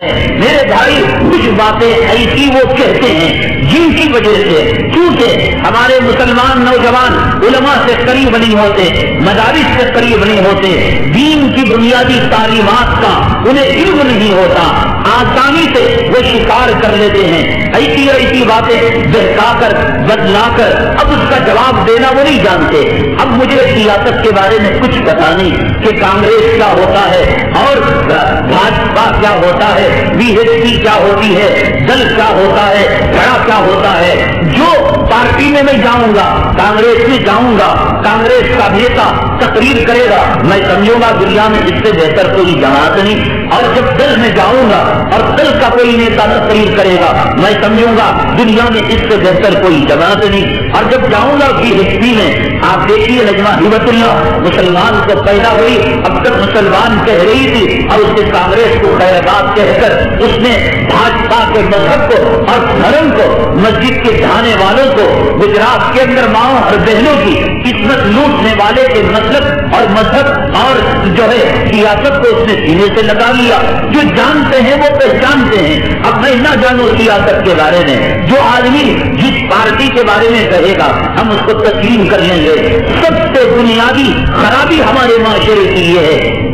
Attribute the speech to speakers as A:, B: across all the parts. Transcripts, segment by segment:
A: میرے بھائی کچھ باتیں ایسی وہ کہتے ہیں جن کی وجہ سے چونکہ ہمارے مسلمان نوجوان علماء سے قریب نہیں ہوتے، مدارس سے قریب نہیں ہوتے، دین کی بنیادی تعلیمات کا انہیں علم نہیں ہوتا، آسانی سے وہ شکار کر لیتے ہیں، ایسی ایسی باتیں بہکا کر بدلا کر اب اس کا جواب دینا وہ نہیں جانتے۔ اب مجھے سیاست کے بارے میں کچھ پتا نہیں کہ کانگریس کیا ہوتا ہے اور بھاجپا کیا ہوتا ہے، بی ایس پی کیا ہوتی ہے، دل کیا ہوتا ہے، بڑا کیا ہوتا ہے۔ جو پارٹی میں میں جاؤں گا، کانگریس میں جاؤں گا، کانگریس کا نیتا تقریر کرے گا، میں سمجھوں گا دنیا میں اس سے بہتر کوئی جماعت نہیں، اور جب دل میں جاؤں گا اور دل کا کوئی نیتا تقریر کرے گا، میں سمجھوں گا دنیا میں اس سے بہتر کوئی جماعت نہیں، اور جب جاؤں گا بی ایس پی میں، آپ دیکھیے نجمہ ہبت اللہ مسلمان کو پیدا ہوئی، اب تک مسلمان کہہ رہی تھی اور اس نے کانگریس کو خیر بات کہہ کر اس نے بھاجپا کے مذہب کو اور دھرم کو، مسجد کے جانے والوں کو، گجرات کے اندر ماؤں اور بہنوں کی عزت لوٹنے والے کے مطلب اور مذہب اور جو ہے سیاست کو اس نے سینے سے لگا لیا۔ جو جانتے ہیں وہ پہچانتے ہیں۔ اب میں نہ جانوں سیاست کے بارے میں، جو آدمی جس پارٹی کے بارے میں کہے گا ہم اس کو تسلیم کر لیں گے۔ سب سے بنیادی خرابی ہمارے معاشرے کی یہ ہے،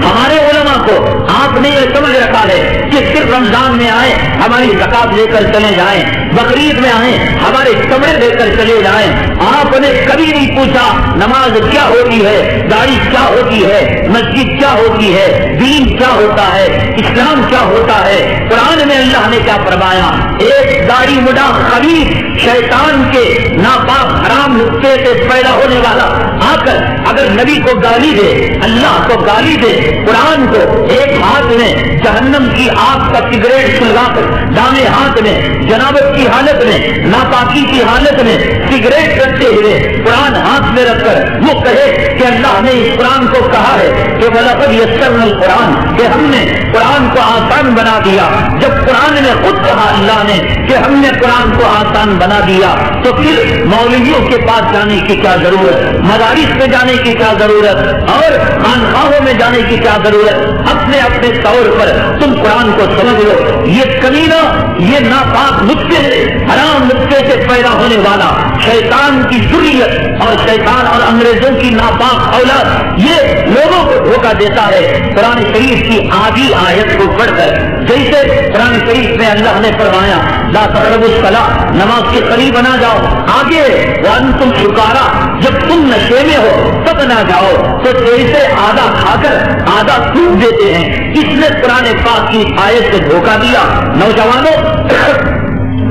A: ہمارے علماء کو آپ نے یہ سمجھ رکھا ہے کہ صرف رمضان میں آئے ہماری زکات لے کر چلے جائیں، بقرعید میں آئے ہمارے کپڑے لے کر چلے جائیں۔ آپ نے کبھی نہیں پوچھا نماز کیا ہوتی ہے، داڑھی کیا ہوتی ہے، مسجد کیا ہوتی ہے، دین کیا ہوتا ہے، اسلام کیا ہوتا ہے، قرآن میں اللہ نے کیا فرمایا۔ ایک داڑھی مڈا خبیث شیطان کے ناپاک حرام نطفے سے پیدا ہونے والا آ کر اگر نبی کو گالی دے، اللہ کو گالی دے، قرآن کو ایک ہاتھ میں جہنم کی آگ کا سگریٹ سلگا کر، دامے ہاتھ میں جنابت کی حالت میں، ناپاکی کی حالت میں سگریٹ کرتے ہوئے قرآن ہاتھ میں رکھ کر وہ کہے کہ اللہ نے اس قرآن کو کہا ہے کہ وَلَقَدْ يَسَّرْنَا الْقُرْآنَ، کہ ہم نے قرآن کو آسان بنا دیا۔ جب قرآن نے خود کہا اللہ نے کہ ہم نے قرآن کو آسان بنا دیا، تو پھر مولویوں کے پاس جانے کی کیا ضرورت، مدارس میں جانے کی کیا ضرورت اور خانقاہوں میں جانے کی کیا ضرورت؟ اپنے اپنے طور پر تم قرآن کو سمجھ لو۔ یہ کمینہ، یہ ناپاک نطفے سے، حرام نطفے سے پیدا ہونے والا شیطان کی ذریت اور شیطان اور انگریزوں کی ناپاک اولاد یہ لوگوں کو دھوکہ دیتا ہے۔ قرآن شریف کی آدھی آیت کو پڑھ کر، جیسے قرآن شریف میں اللہ نے فرمایا لا تقربوا الصلاۃ، نماز کے قریب نہ جاؤ، آگے وانتم سکارا، جب تم نشے میں ہو تب نہ جاؤ، تو جیسے آدھا کھا کر آدھا تھوک دیتے ہیں، اس نے قرآن پاک کی آیت سے دھوکہ دیا۔ نوجوانوں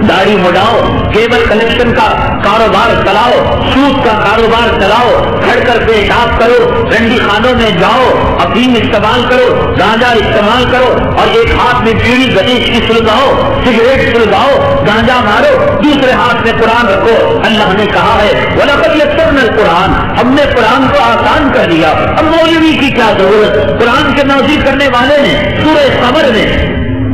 A: داڑھی مڈاؤ، کیبل کنیکشن کا کاروبار چلاؤ، سود کا کاروبار چلاؤ، کھڑ کر پیشاب کرو، رنڈی خانوں میں جاؤ، افیم استعمال کرو، گانجا استعمال کرو، اور ایک ہاتھ میں بیڑی گنیش کی سلگاؤ، سگریٹ سلگاؤ، گانجا مارو، دوسرے ہاتھ میں قرآن رکھو۔ اللہ نے کہا ہے وَلَقَدْ يَسَّرْنَا الْقُرْآنَ، ہم نے قرآن کو آسان کر دیا۔ اب مولوی کی کیا ضرورت؟ قرآن کے نازل کرنے والے نے سورہ قمر میں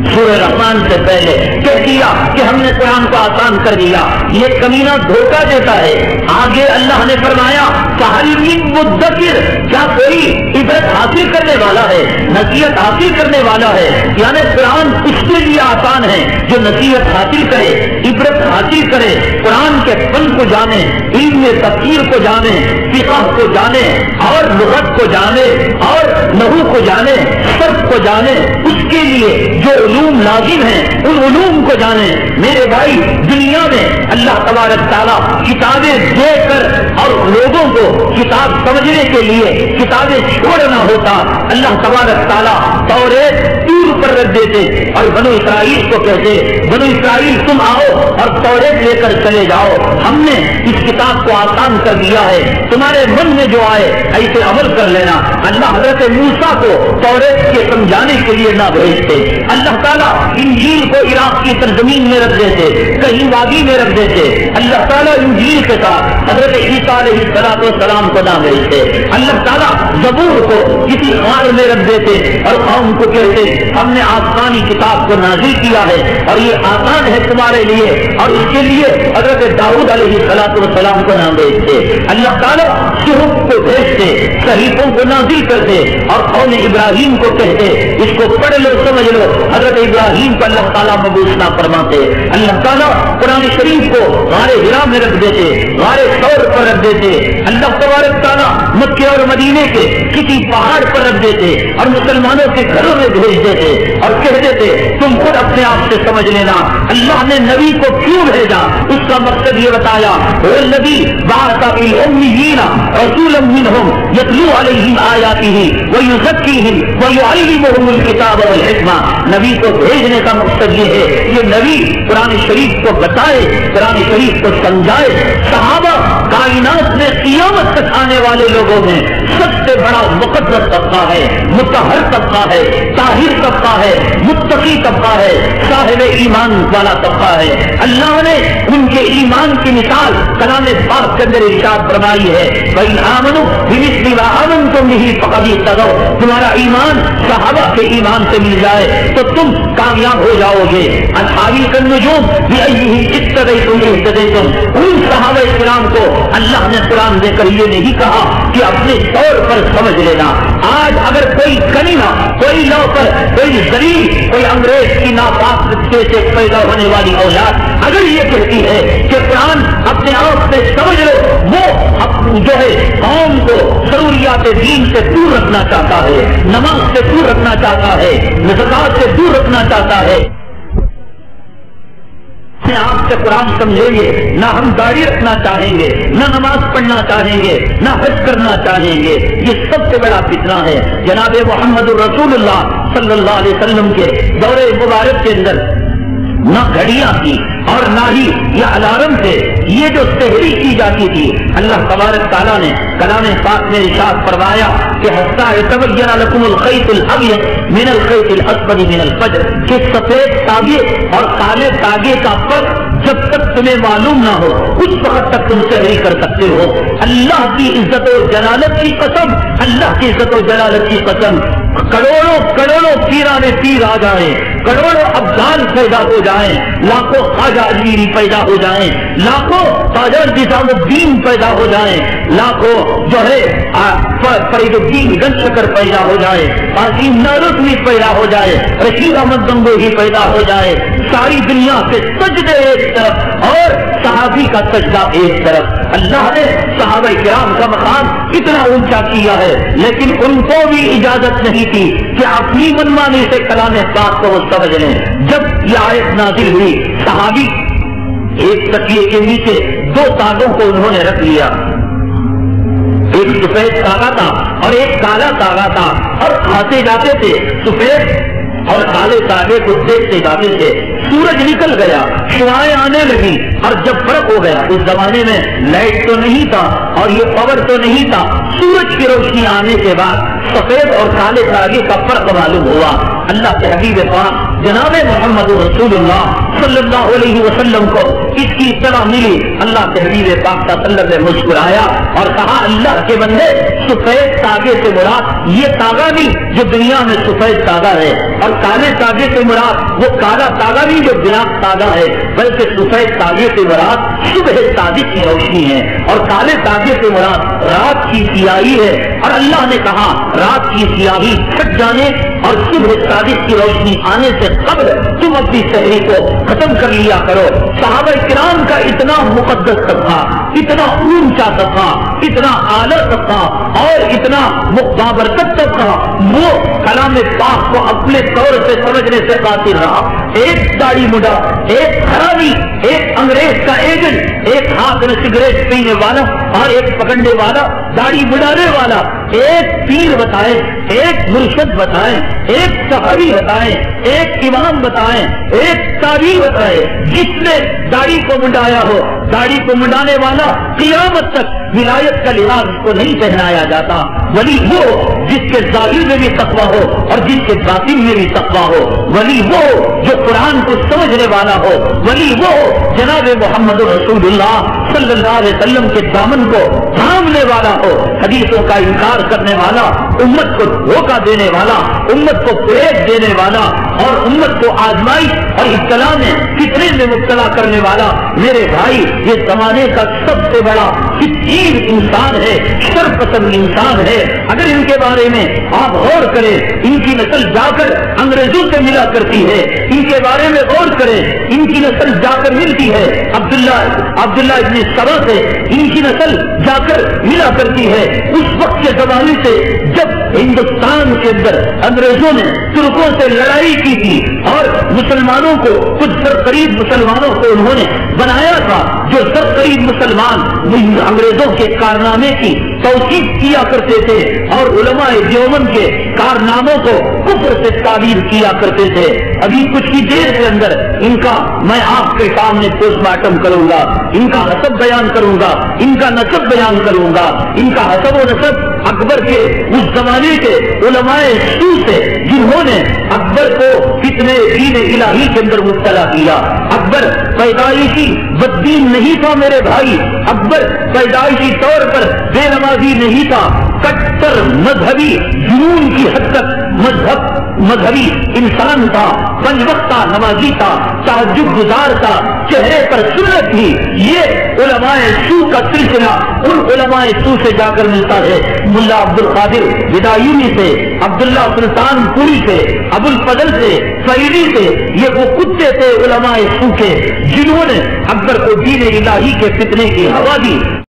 A: سورہ رحمان سے پہلے کہہ دیا کہ ہم نے قرآن کو آسان کر دیا۔ یہ کمینہ دھوکہ دیتا ہے۔ آگے اللہ نے فرمایا فَهَلْ مِن مُدَّكِرٍ، کیا کوئی عبرت حاصل کرنے والا ہے، نصیحت حاصل کرنے والا ہے؟ یعنی قرآن اس کے لیے آسان ہے جو نصیحت حاصل کرے، عبرت حاصل کرے، قرآن کے فن کو جانے، علم تفسیر کو جانے، فقہ کو جانے، اور لغت کو جانے، اور نحو کو جانے، صرف کو جانے، اس کے لیے جو علوم لازم ہیں ان علوم کو جانے۔ میرے بھائی دنیا میں اللہ تبارک تعالیٰ کتابیں دے کر اور لوگوں کو کتاب سمجھنے کے لیے کتابیں چھوڑنا ہوتا، اللہ تبارک تعالیٰ توریت تور پر رکھ دیتے اور بنو اسرائیل کو کہتے بنو اسرائیل تم آؤ اور توریت لے کر چلے جاؤ، ہم نے اس کتاب کو آسان کر دیا ہے، تمہارے من میں جو آئے ایسے عمل کر لینا۔ اللہ حضرت موسیٰ کو توریت کے سمجھانے کے لیے نہ بھیجتے، اللہ تعالیٰ انجیل کو عراق کی سرزمین میں رکھ دیتے، کہیں وادی میں رکھ دیتے، اللہ تعالیٰ انجیل کے ساتھ حضرت عیسیٰ علیہ السلام کو نہ بھیجتے، اللہ تعالیٰ زبور کو کسی غار میں رکھ دیتے اور قوم کو کہتے ہم نے آسمانی کتاب کو نازل کیا ہے اور یہ آسان ہے تمہارے لیے، اور اس کے لیے حضرت داؤد علیہ السلام کو نہ بھیجتے، اللہ تعالیٰ صحف کو بھیجتے، صحیفوں کو نازل کرتے اور قوم ابراہیم کو کہتے اس کو پڑھ لو سمجھ لو، حضرت ابراہیم کو اللہ تعالیٰ مبعوث نہ فرماتے، اللہ تعالیٰ قرآن شریف کو غار حرا میں رکھ دیتے، غار ثور پر رکھ دیتے، اللہ تبارک تعالیٰ مکے اور مدینے کے کسی پہاڑ پر رکھ دیتے اور مسلمانوں کے گھروں میں بھیج دیتے اور کہہ دیتے تم خود اپنے آپ سے سمجھ لینا اللہ نے نبی کو کیوں بھیجا، اس کا مقصد یہ بتایا والذی بعث فی الامیین رسولا منہم یتلو علیہم آیاتہ ویزکیہم ویعلمہم الکتاب والحکمہ۔ نبی کو بھیجنے کا مقصد یہ ہے یہ نبی قرآن شریف کو بتائے، قرآن شریف کو سمجھائے۔ صحابہ کائنات میں قیامت تک آنے والے لوگوں میں سب سے بڑا مقدس طبقہ ہے، مطہر طبقہ ہے، طاہر طبقہ ہے، متقی طبقہ ہے، صاحب ایمان والا طبقہ ہے۔ اللہ نے ان کے ایمان کی مثال کلام پاک کے اندر ارشاد فرمائی ہے وَإِنْ آمَنُوا بِمِثْلِ مَا آمَنْتُمْ بِهِ فَقَدِ اهْتَدَوْا، تمہارا ایمان صحابہ کے ایمان سے مل جائے تو تم کامیاب ہو جاؤ گے۔ اصحابی النجوم بِأَيِّهِمْ اقْتَدَيْتُمْ اهْتَدَيْتُمْ، ان صحابہ کرام کو اللہ نے قرآن دے کر یہ نہیں کہا کہ اپنے طور پر سمجھ لینا۔ آج اگر کوئی کلیمہ، کوئی لوفر، کوئی ذلیل، کوئی انگریز کی ناپاک رشتے سے پیدا ہونے والی اولاد اگر یہ کہتی ہے کہ قرآن اپنے آپ سے سمجھ لو، وہ جو ہے قوم کو ضروریات دین سے دور رکھنا چاہتا ہے، نماز سے دور رکھنا چاہتا ہے، زکات سے دور رکھنا چاہتا ہے۔ آپ سے قرآن سمجھیں گے نہ ہم داڑھی رکھنا چاہیں گے، نہ نماز پڑھنا چاہیں گے، نہ حج کرنا چاہیں گے، یہ سب سے بڑا فتنہ ہے۔ جناب محمد الرسول اللہ صلی اللہ علیہ وسلم کے دور مبارک کے اندر نہ گھڑیاں تھی اور نہ ہی یہ الارم تھے، یہ جو سحری کی جاتی تھی اللہ تبارک تعالیٰ نے کلام پاک میں ارشاد فرمایا کہ حتیٰ یتبین لکم الخیط الابیض من الخیط الاسود من الفجر، کہ سفید تاگے اور کالے تاگے کا فرق جب تک تمہیں معلوم نہ ہو اس وقت تک تم سحری کر سکتے ہو۔ اللہ کی عزت و جلالت کی قسم، اللہ کی عزت و جلالت کی قسم، کروڑوں کروڑوں پیرانے پیر آ جائیں، کروڑوں افضال پیدا ہو جائیں، لاکھوں خواجہ اجمیری پیدا ہو جائیں، لاکھوں خواجہ نظام الدین پیدا ہو جائیں، لاکھوں جو ہے فرید الدین گنج شکر پیدا ہو جائے، عظیم نارتوی پیدا ہو جائے، رشید احمد گنگوہی پیدا ہو جائے، ساری دنیا کے سجدے ایک طرف اور صحابی کا سجدہ ایک طرف۔ اللہ نے صحابہ کرام کا مقام اتنا اونچا کیا ہے لیکن ان کو بھی اجازت نہیں تھی کہ اپنی منمانی سے کلام پاک کو وہ سمجھ لیں۔ جب یہ آیت نازل ہوئی صحابی ایک تکیے کے نیچے دو تاگوں کو انہوں نے رکھ لیا، ایک سفید تاغا تھا اور ایک کالا تاغا تھا، اور کھاتے جاتے تھے سفید اور کالے تاغے کو دیکھتے جاتے تھے۔ سورج نکل گیا، شعائیں آنے لگی، اور جب فرق ہو گیا، اس زمانے میں لائٹ تو نہیں تھا اور یہ پاور تو نہیں تھا، سورج کی روشنی آنے کے بعد سفید اور کالے تاغے کا فرق معلوم ہوا۔ اللہ کے حبیب پاک جناب محمد رسول اللہ صلی اللہ علیہ وسلم کو اس کی اطلاع ملی۔ اللہ کے حبیب پاک صلی اللہ علیہ وسلم نے مسکرایا اور کہا اللہ کے بندے سفید تاغے سے مراد یہ تاغا نہیں جو دنیا میں سفید تاغا ہے، اور کالے تاغے سے مراد وہ کالا تاغا نہیں جو بنا تاغا ہے، بلکہ سفید تاغے سے مراد صبح صادق کی روشنی ہے اور کالے تاغے سے مراد رات کی سیاہی ہے۔ اور اللہ نے کہا رات کی سیاہی چھٹ جانے اور صبح صادق کی روشنی آنے سے قبل تم اپنی سحری کو ختم کر لیا کرو۔ صحابہ کرام کا اتنا مقدس طبقہ، اتنا اونچا طبقہ، اتنا اعلیٰ طبقہ اور اتنا بابرکت طبقہ وہ کلام پاک کو اپنے طور سے سمجھنے سے قاصر رہا۔ ایک داڑھی مڈا، ایک خرابی، ایک انگریز کا ایجنٹ، ایک ہاتھ میں سگریٹ پینے والا اور ایک پکڑنے والا، داڑھی مڈانے والا، ایک پیر بتائے، ایک مرشد بتائیں، ایک صحابی بتائیں، ایک امام بتائیں، ایک تابعی بتائے جس نے داڑھی کو منڈایا ہو۔ داڑھی کو منڈانے والا قیامت تک ولایت کا لباس کو نہیں پہنایا جاتا۔ ولی وہ جس کے ظاہر میں بھی تقویٰ ہو اور جس کے باطن میں بھی تقویٰ ہو، ولی وہ جو قرآن کو سمجھنے والا ہو، ولی وہ جناب محمد رسول اللہ صلی اللہ علیہ وسلم کے دامن کو تھامنے والا ہو، حدیثوں کا انکار کرنے والا امت کو دھوکہ دینے والا، امت کو فریب دینے والا اور امت کو آزمائش اور ابتلا میں فتنے میں مبتلا کرنے والا میرے بھائی یہ زمانے کا سب سے بڑا فتیر انسان ہے، شر پسند انسان ہے۔ اگر ان کے بارے میں آپ غور کریں، ان کی نسل جا کر انگریزوں سے ملا کرتی ہے، ان کے بارے میں غور کریں، ان کی نسل جا کر ملتی ہے عبداللہ ابن سبا سے، ان کی نسل جا کر ملا کرتی ہے اس وقت کے زمانے سے جب ہندوستان کے اندر انگریزوں نے ترکوں سے لڑائی کی تھی اور مسلمانوں کو کچھ سرقریب مسلمانوں کو انہوں نے بنایا تھا جو سرقریب مسلمان انگریزوں کے کارنامے کی توصیف کیا کرتے تھے اور علماء دیوبند کے کارناموں کو کفر سے تعبیر کیا کرتے تھے۔ ابھی کچھ ہی دیر کے اندر ان کا میں آپ کے سامنے پوسٹ مارٹم کروں گا، ان کا حسب بیان کروں گا، ان کا نسب بیان کروں گا، ان کا حسب و نسب اکبر کے اس زمانے کے علماء سو سے جنہوں نے اکبر کو فتنے دین الہی کے اندر مبتلا کیا۔ اکبر پیدائشی بددین نہیں تھا میرے بھائی، اکبر پیدائشی طور پر بے نمازی نہیں تھا، کٹر مذہبی جنون کی حد تک مذہبی انسان تھا، پنج وقتہ نمازی تھا، تہجد گزار تھا، چہرے پر سنت تھی۔ یہ علماء سو کا سلسلہ ان علماء سو سے جا کر ملتا ہے، ملا عبد القادر بدایونی سے، عبداللہ سلطان پوری سے، ابو الفضل سے، فیضی سے، یہ وہ کتے تھے علماء سو کے جنہوں نے اکبر کو دین الہی کے فتنے کی ہوا دی